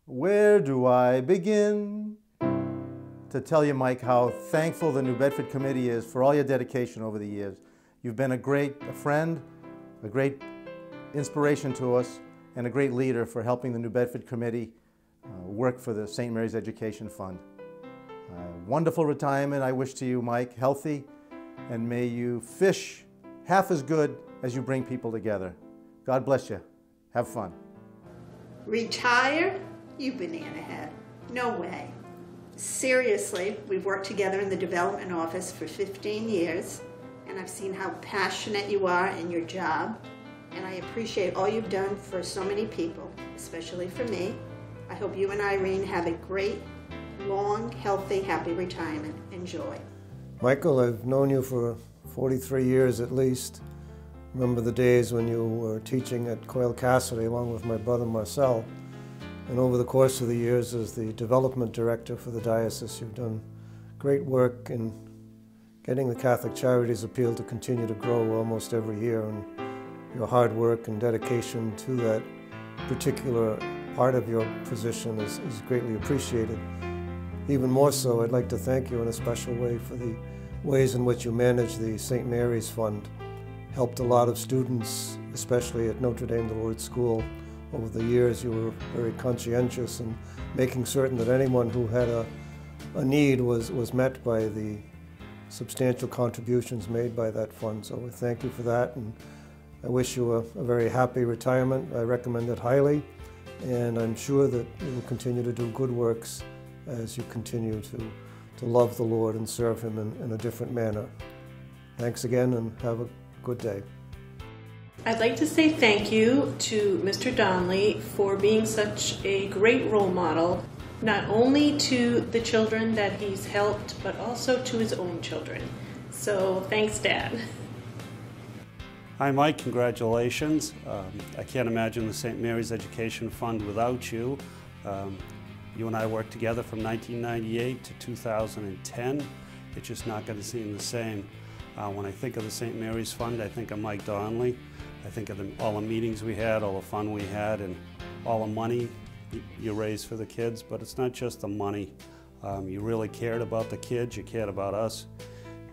Where do I begin to tell you, Mike, how thankful the New Bedford Committee is for all your dedication over the years. You've been a friend, a great inspiration to us, and a great leader for helping the New Bedford Committee work for the St. Mary's Education Fund. Wonderful retirement I wish to you, Mike, healthy, and may you fish half as good as you bring people together. God bless you. Have fun. Retire? You banana head. No way. Seriously, we've worked together in the development office for 15 years, and I've seen how passionate you are in your job, and I appreciate all you've done for so many people, especially for me. I hope you and Irene have a great, long, healthy, happy retirement. Enjoy. Michael, I've known you for 43 years at least. Remember the days when you were teaching at Coyle Cassidy along with my brother Marcel. And over the course of the years as the development director for the diocese, you've done great work in getting the Catholic Charities Appeal to continue to grow almost every year. And your hard work and dedication to that particular part of your position is greatly appreciated. Even more so, I'd like to thank you in a special way for the ways in which you manage the St. Mary's Fund. Helped a lot of students, especially at Notre Dame de Lourdes School. Over the years, you were very conscientious in making certain that anyone who had a need was met by the substantial contributions made by that fund. So we thank you for that, and I wish you a very happy retirement. I recommend it highly, and I'm sure that you will continue to do good works as you continue to love the Lord and serve Him in a different manner. Thanks again, and have a good day. I'd like to say thank you to Mr. Donnelly for being such a great role model, not only to the children that he's helped, but also to his own children. So thanks, Dad. Hi, Mike. Congratulations. I can't imagine the St. Mary's Education Fund without you. You and I worked together from 1998 to 2010. It's just not going to seem the same. When I think of the St. Mary's Fund, I think of Mike Donnelly. I think of all the meetings we had, all the fun we had, and all the money you raised for the kids. But it's not just the money. You really cared about the kids, you cared about us,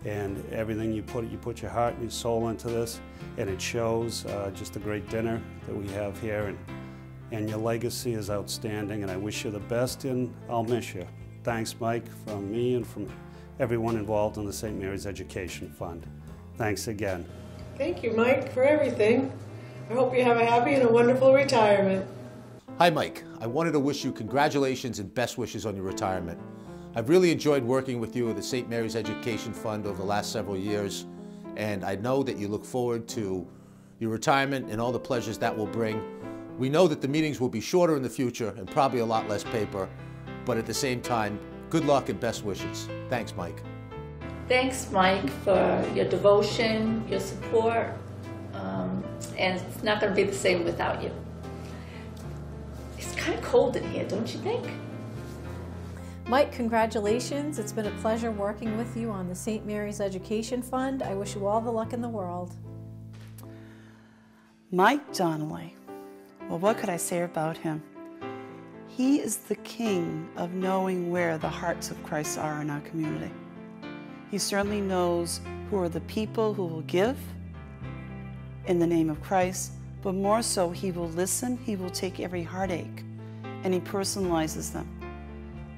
and everything you put your heart and your soul into this, and it shows. Just a great dinner that we have here, and your legacy is outstanding, and I wish you the best, and I'll miss you. Thanks, Mike, from me and from everyone involved in the St. Mary's Education Fund. Thanks again. Thank you, Mike, for everything. I hope you have a happy and a wonderful retirement. Hi, Mike. I wanted to wish you congratulations and best wishes on your retirement. I've really enjoyed working with you at the St. Mary's Education Fund over the last several years, and I know that you look forward to your retirement and all the pleasures that will bring. We know that the meetings will be shorter in the future and probably a lot less paper, but at the same time, good luck and best wishes. Thanks, Mike. Thanks, Mike, for your devotion, your support, and it's not going to be the same without you. It's kind of cold in here, don't you think? Mike, congratulations. It's been a pleasure working with you on the St. Mary's Education Fund. I wish you all the luck in the world. Mike Donnelly. Well, what could I say about him? He is the king of knowing where the hearts of Christ are in our community. He certainly knows who are the people who will give in the name of Christ, but more so, he will listen, he will take every heartache, and he personalizes them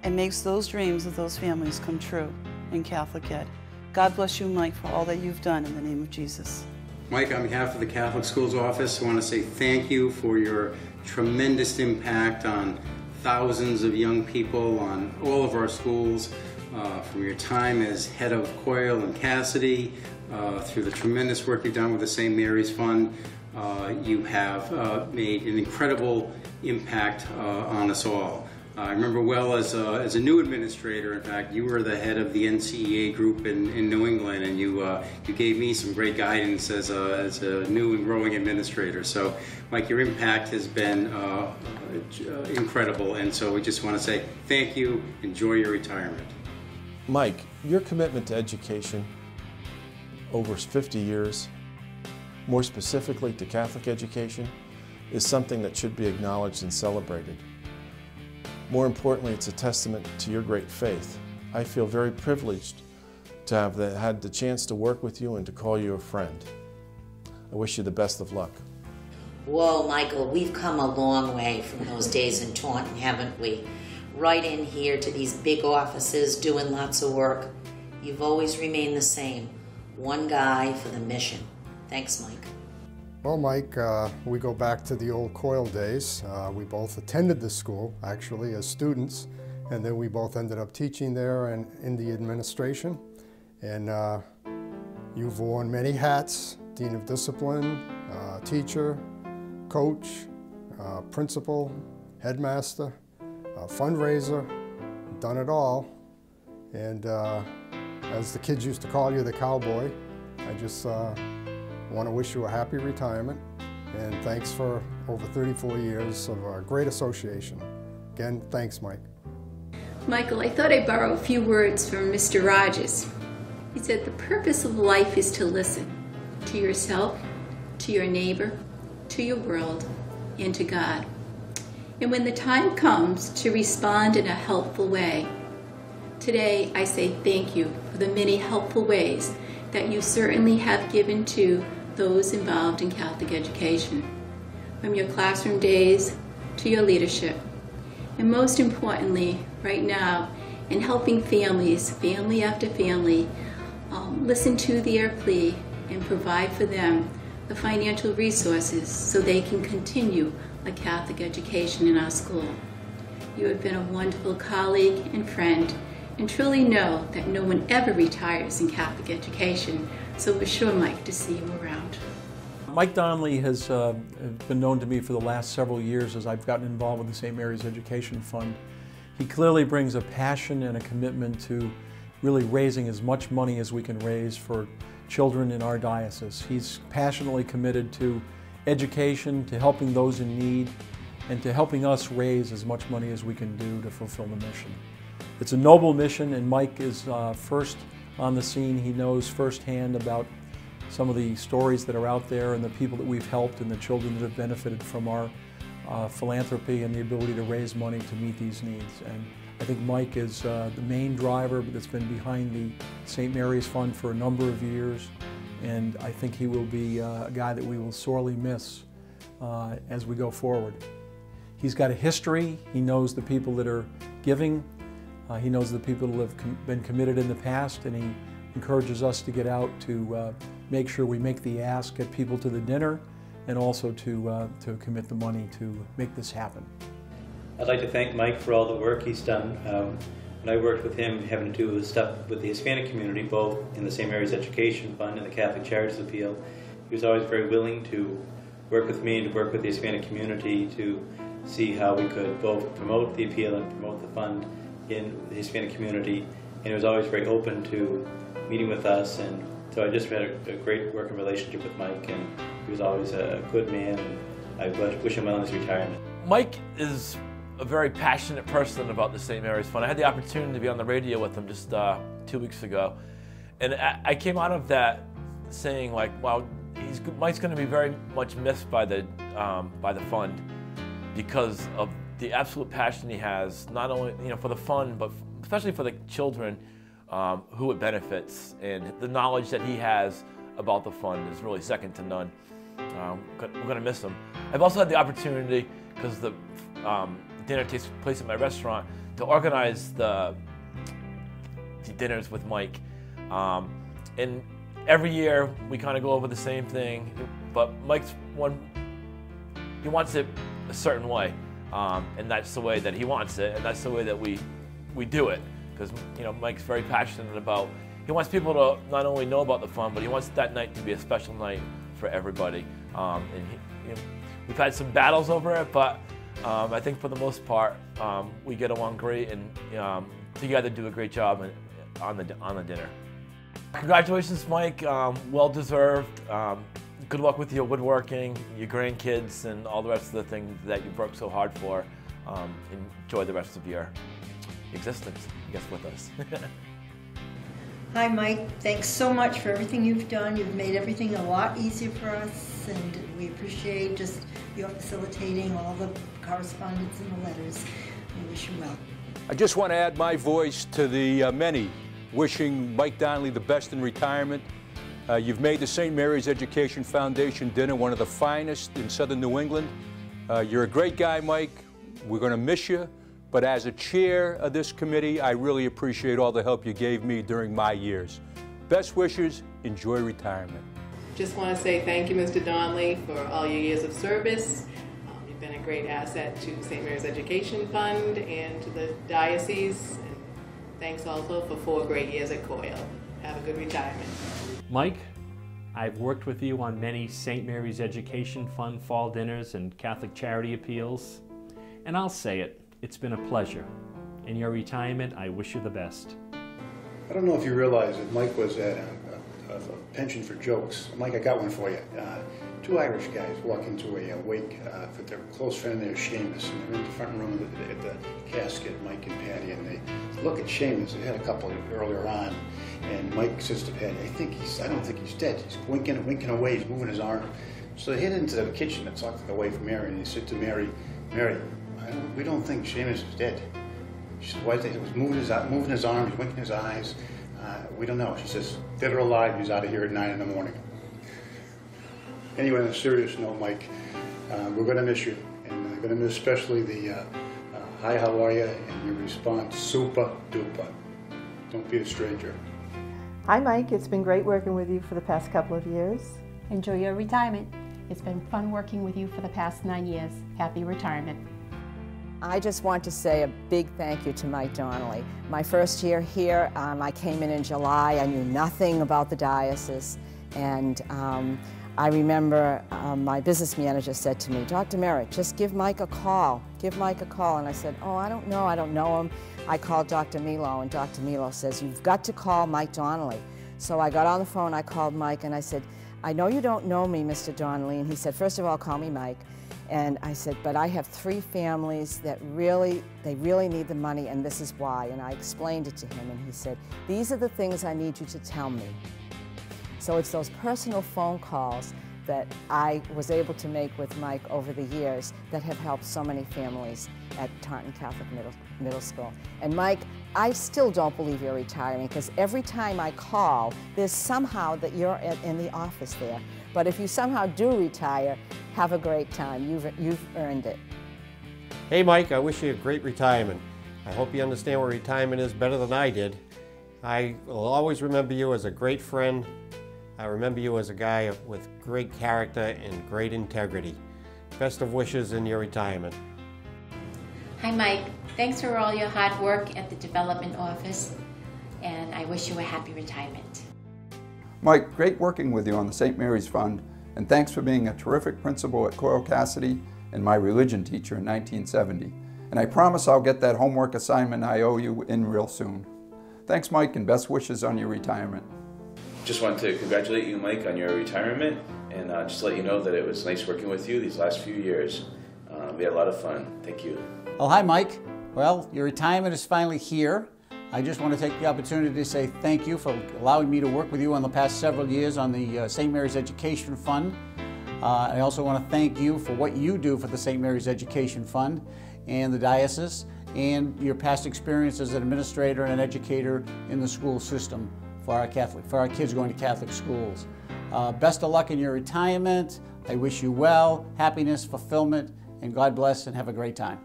and makes those dreams of those families come true in Catholic Ed. God bless you, Mike, for all that you've done in the name of Jesus. Mike, on behalf of the Catholic Schools Office, I want to say thank you for your tremendous impact on thousands of young people, on all of our schools. From your time as head of Coyle and Cassidy, through the tremendous work you've done with the St. Mary's Fund, you have made an incredible impact on us all. I remember well as a new administrator, in fact, you were the head of the NCEA group in New England, and you gave me some great guidance as a new and growing administrator. So, Mike, your impact has been incredible, and so we just want to say thank you, enjoy your retirement. Mike, your commitment to education over 50 years, more specifically to Catholic education, is something that should be acknowledged and celebrated. More importantly, it's a testament to your great faith. I feel very privileged to have had the chance to work with you and to call you a friend. I wish you the best of luck. Whoa, Michael, we've come a long way from those days in Taunton, haven't we? Right in here to these big offices doing lots of work. You've always remained the same. One guy for the mission. Thanks, Mike. Well, Mike, we go back to the old Coyle days. We both attended the school, actually, as students, and then we both ended up teaching there and in the administration. And you've worn many hats: Dean of Discipline, teacher, coach, principal, headmaster, fundraiser, done it all. And as the kids used to call you, the cowboy, I just want to wish you a happy retirement, and thanks for over 34 years of a great association. Again, thanks, Mike. Michael, I thought I'd borrow a few words from Mr. Rogers. He said, the purpose of life is to listen to yourself, to your neighbor, to your world, and to God. And when the time comes to respond in a helpful way, today I say thank you for the many helpful ways that you certainly have given to those involved in Catholic education, from your classroom days to your leadership, and most importantly, right now, in helping families, family after family, listen to their plea and provide for them the financial resources so they can continue a Catholic education in our school. You have been a wonderful colleague and friend, and truly know that no one ever retires in Catholic education, so we're sure, Mike, to see you around. Mike Donnelly has been known to me for the last several years as I've gotten involved with the St. Mary's Education Fund. He clearly brings a passion and a commitment to really raising as much money as we can raise for children in our diocese. He's passionately committed to education, to helping those in need, and to helping us raise as much money as we can do to fulfill the mission. It's a noble mission, and Mike is first on the scene. He knows firsthand about some of the stories that are out there and the people that we've helped and the children that have benefited from our philanthropy and the ability to raise money to meet these needs. And I think Mike is the main driver that's been behind the St. Mary's Fund for a number of years, and I think he will be a guy that we will sorely miss as we go forward. He's got a history. He knows the people that are giving. He knows the people who have been committed in the past, and he encourages us to get out to make sure we make the ask, get people to the dinner, and also to commit the money to make this happen. I'd like to thank Mike for all the work he's done. When I worked with him having to do with stuff with the Hispanic community, both in the St. Mary's Education Fund and the Catholic Charities Appeal, he was always very willing to work with me and to work with the Hispanic community to see how we could both promote the appeal and promote the fund in the Hispanic community, and he was always very open to meeting with us, and so I just had a great working relationship with Mike, and he was always a good man, and I wish him well in his retirement. Mike is a very passionate person about the St. Mary's Fund. I had the opportunity to be on the radio with him just 2 weeks ago, and I came out of that saying, like, wow, Mike's going to be very much missed by the fund because of the absolute passion he has, not only for the fund, but especially for the children who it benefits, and the knowledge that he has about the fund is really second to none. We're going to miss him. I've also had the opportunity, because the dinner takes place at my restaurant, to organize the dinners with Mike. And every year we kind of go over the same thing, but Mike's he wants it a certain way. And that's the way that he wants it, and that's the way that we do it. Because Mike's very passionate about, he wants people to not only know about the fund, but he wants that night to be a special night for everybody. And we've had some battles over it, but I think for the most part we get along great, and together do a great job on the dinner. Congratulations, Mike. Well deserved. Good luck with your woodworking, your grandkids, and all the rest of the things that you've worked so hard for. Enjoy the rest of your existence, I guess, with us. Hi, Mike. Thanks so much for everything you've done. You've made everything a lot easier for us, and we appreciate just your facilitating all the correspondence and the letters. I wish you well. I just want to add my voice to the many wishing Mike Donnelly the best in retirement. You've made the St. Mary's Education Foundation dinner one of the finest in Southern New England. You're a great guy, Mike. We're going to miss you. But as a chair of this committee, I really appreciate all the help you gave me during my years. Best wishes. Enjoy retirement. Just want to say thank you, Mr. Donnelly, for all your years of service. You've been a great asset to St. Mary's Education Fund and to the diocese. And thanks also for 4 great years at Coyle. Have a good retirement. Mike, I've worked with you on many St. Mary's Education Fund fall dinners and Catholic charity appeals. And I'll say it, it's been a pleasure. In your retirement, I wish you the best. I don't know if you realize that Mike was at a pension for jokes. Mike, I got one for you. 2 Irish guys walk into a wake for their close friend there, Seamus, and they're in the front room at the casket, Mike and Patty, and they look at Seamus. They had a couple earlier on, and Mike says to Patty, I don't think he's dead. He's winking away, he's moving his arm. So they head into the kitchen that's locked away from Mary, and he said to Mary, we don't think Seamus is dead. She said, why is that? He was moving his arms, winking his eyes. We don't know. She says, dead or alive, he's out of here at 9 in the morning. Anyway, on a serious note, Mike, we're going to miss you. And we're going to miss especially the hi, how are you? And your response, super duper. Don't be a stranger. Hi, Mike. It's been great working with you for the past couple of years. Enjoy your retirement. It's been fun working with you for the past 9 years. Happy retirement. I just want to say a big thank you to Mike Donnelly. My first year here, I came in July. I knew nothing about the diocese, and I remember my business manager said to me, Dr. Merritt, just give Mike a call. Give Mike a call. And I said, oh, I don't know him. I called Dr. Milo, and Dr. Milo says, you've got to call Mike Donnelly. So I got on the phone, I called Mike, and I said, I know you don't know me, Mr. Donnelly. And he said, first of all, call me Mike. And I said, but I have 3 families that really need the money, and this is why. And I explained it to him, and he said, these are the things I need you to tell me. So it's those personal phone calls that I was able to make with Mike over the years that have helped so many families at Taunton Catholic Middle School. And Mike, I still don't believe you're retiring, because every time I call, there's somehow that you're in the office there. But if you somehow do retire, have a great time. You've earned it. Hey Mike, I wish you a great retirement. I hope you understand what retirement is better than I did. I will always remember you as a great friend. I remember you as a guy with great character and great integrity. Best of wishes in your retirement. Hi Mike, thanks for all your hard work at the development office, and I wish you a happy retirement. Mike, great working with you on the St. Mary's Fund, and thanks for being a terrific principal at Coyle Cassidy and my religion teacher in 1970. And I promise I'll get that homework assignment I owe you in real soon. Thanks, Mike, and best wishes on your retirement. Just want to congratulate you, Mike, on your retirement, and just let you know that it was nice working with you these last few years. We had a lot of fun. Thank you. Oh, hi, Mike. Well, your retirement is finally here. I just want to take the opportunity to say thank you for allowing me to work with you on the past several years on the St. Mary's Education Fund. I also want to thank you for what you do for the St. Mary's Education Fund and the diocese, and your past experience as an administrator and an educator in the school system for our kids going to Catholic schools. Best of luck in your retirement. I wish you well, happiness, fulfillment, and God bless, and have a great time.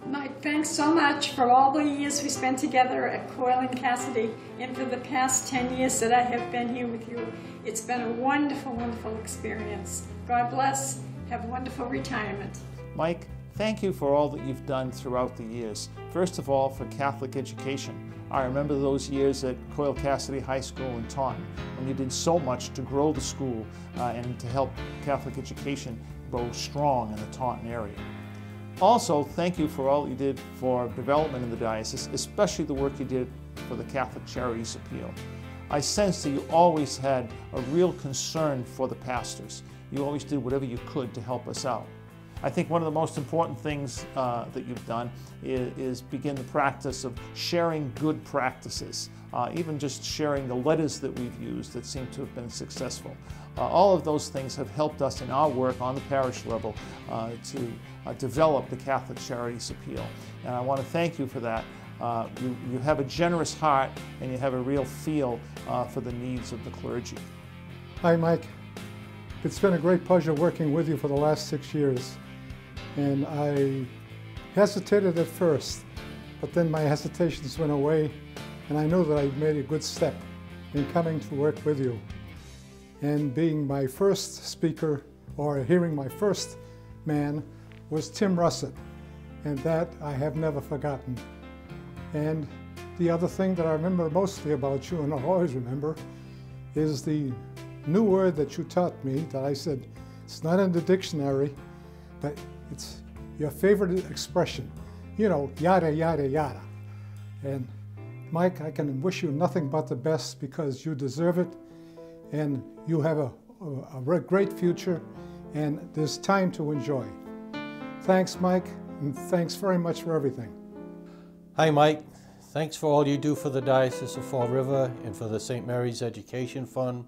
Mike, thanks so much for all the years we spent together at Coyle and Cassidy, and for the past 10 years that I have been here with you. It's been a wonderful, wonderful experience. God bless. Have a wonderful retirement. Mike, thank you for all that you've done throughout the years. First of all, for Catholic education. I remember those years at Coyle Cassidy High School in Taunton, when you did so much to grow the school and to help Catholic education grow strong in the Taunton area. Also, thank you for all you did for development in the diocese, especially the work you did for the Catholic Charities Appeal. I sensed that you always had a real concern for the pastors. You always did whatever you could to help us out. I think one of the most important things that you've done is begin the practice of sharing good practices, even just sharing the letters that we've used that seem to have been successful. All of those things have helped us in our work on the parish level to develop the Catholic Charities Appeal. And I want to thank you for that. You have a generous heart and you have a real feel for the needs of the clergy. Hi, Mike. It's been a great pleasure working with you for the last 6 years. And I hesitated at first, but then my hesitations went away, and I knew that I'd made a good step in coming to work with you. And being my first speaker, or hearing my first man, was Tim Russett, and that I have never forgotten. And the other thing that I remember mostly about you, and I'll always remember, is the new word that you taught me that I said, it's not in the dictionary, but it's your favorite expression. You know, yada, yada, yada. And Mike, I can wish you nothing but the best because you deserve it, and you have a great future, and there's time to enjoy. Thanks, Mike, and thanks very much for everything. Hi, Mike. Thanks for all you do for the Diocese of Fall River and for the St. Mary's Education Fund.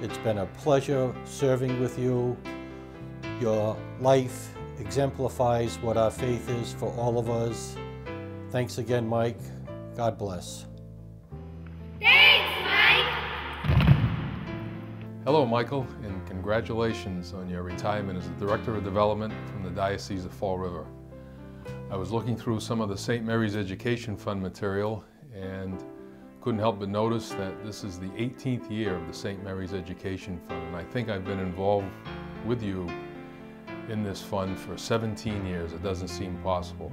It's been a pleasure serving with you. Your life exemplifies what our faith is for all of us. Thanks again, Mike. God bless. Thanks, Mike! Hello, Michael, and congratulations on your retirement as the Director of Development from the Diocese of Fall River. I was looking through some of the St. Mary's Education Fund material and couldn't help but notice that this is the 18th year of the St. Mary's Education Fund, and I think I've been involved with you in this fund for 17 years. It doesn't seem possible.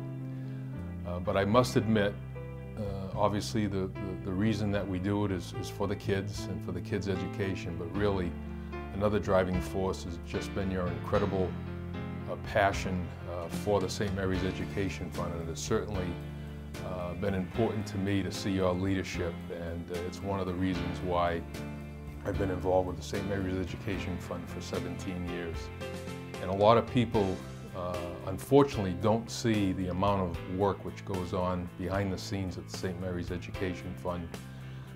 But I must admit, obviously the reason that we do it is for the kids and for the kids' education, but really another driving force has just been your incredible passion for the St. Mary's Education Fund, and it has certainly been important to me to see your leadership, and it's one of the reasons why I've been involved with the St. Mary's Education Fund for 17 years. And a lot of people unfortunately don't see the amount of work which goes on behind the scenes at the St. Mary's Education Fund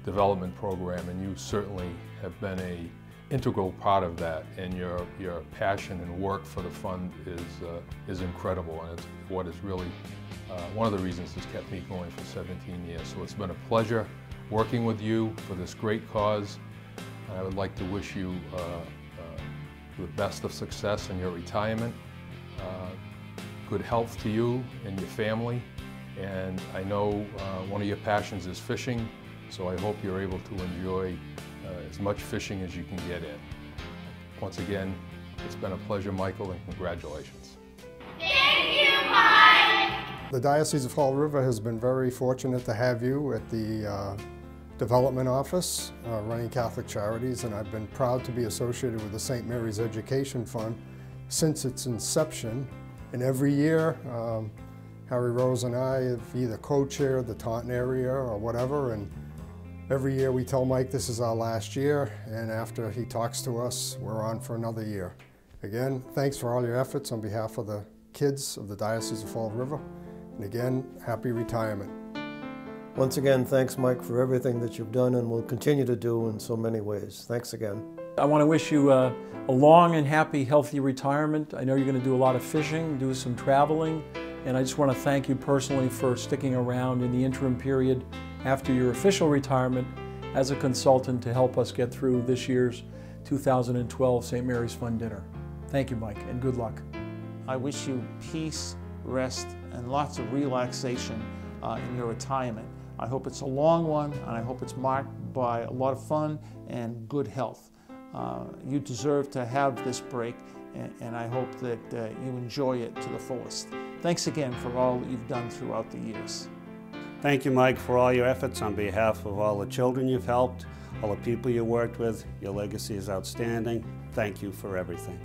development program, and you certainly have been an integral part of that, and your passion and work for the fund is incredible, and it's what is really one of the reasons that's kept me going for 17 years. So it's been a pleasure working with you for this great cause, and I would like to wish you the best of success in your retirement, good health to you and your family, and I know one of your passions is fishing, so I hope you're able to enjoy as much fishing as you can get in. Once again, it's been a pleasure, Michael, and congratulations. Thank you, Mike! The Diocese of Fall River has been very fortunate to have you at the Development Office running Catholic Charities, and I've been proud to be associated with the St. Mary's Education Fund since its inception. And every year, Harry Rose and I have either co-chaired the Taunton area or whatever, and every year we tell Mike this is our last year, and after he talks to us, we're on for another year. Again, thanks for all your efforts on behalf of the kids of the Diocese of Fall River, and again, happy retirement. Once again, thanks, Mike, for everything that you've done and will continue to do in so many ways. Thanks again. I want to wish you a long and happy, healthy retirement. I know you're going to do a lot of fishing, do some traveling, and I just want to thank you personally for sticking around in the interim period after your official retirement as a consultant to help us get through this year's 2012 St. Mary's Fund dinner. Thank you, Mike, and good luck. I wish you peace, rest, and lots of relaxation in your retirement. I hope it's a long one, and I hope it's marked by a lot of fun and good health. You deserve to have this break, and I hope that you enjoy it to the fullest. Thanks again for all that you've done throughout the years. Thank you, Mike, for all your efforts on behalf of all the children you've helped, all the people you worked with. Your legacy is outstanding. Thank you for everything.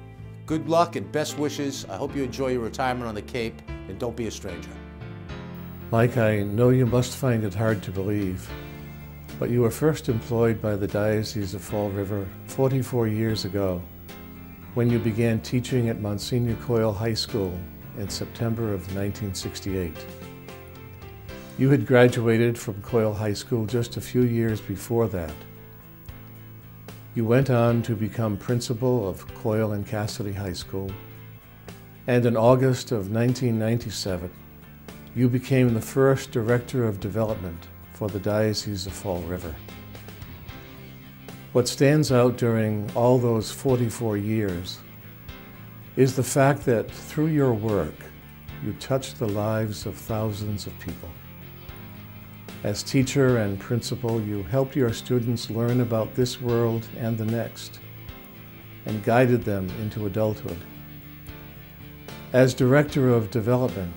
Good luck and best wishes. I hope you enjoy your retirement on the Cape, and don't be a stranger. Mike, I know you must find it hard to believe, but you were first employed by the Diocese of Fall River 44 years ago when you began teaching at Monsignor Coyle High School in September of 1968. You had graduated from Coyle High School just a few years before that. You went on to become principal of Coyle and Cassidy High School, and in August of 1997, you became the first Director of Development for the Diocese of Fall River. What stands out during all those 44 years is the fact that through your work, you touched the lives of thousands of people. As teacher and principal, you helped your students learn about this world and the next, and guided them into adulthood. As Director of Development,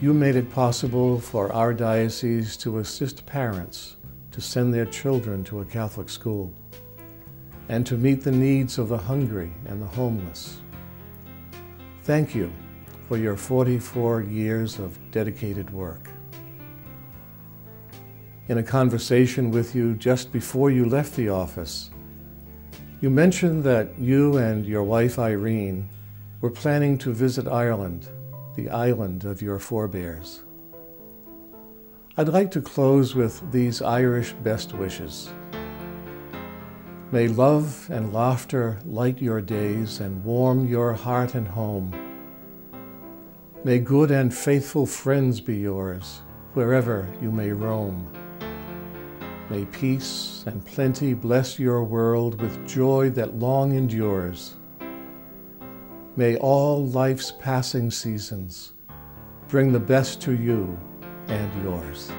you made it possible for our diocese to assist parents to send their children to a Catholic school, and to meet the needs of the hungry and the homeless. Thank you for your 44 years of dedicated work. In a conversation with you just before you left the office, you mentioned that you and your wife Irene were planning to visit Ireland, the island of your forebears. I'd like to close with these Irish best wishes. May love and laughter light your days and warm your heart and home. May good and faithful friends be yours, wherever you may roam. May peace and plenty bless your world with joy that long endures. May all life's passing seasons bring the best to you and yours.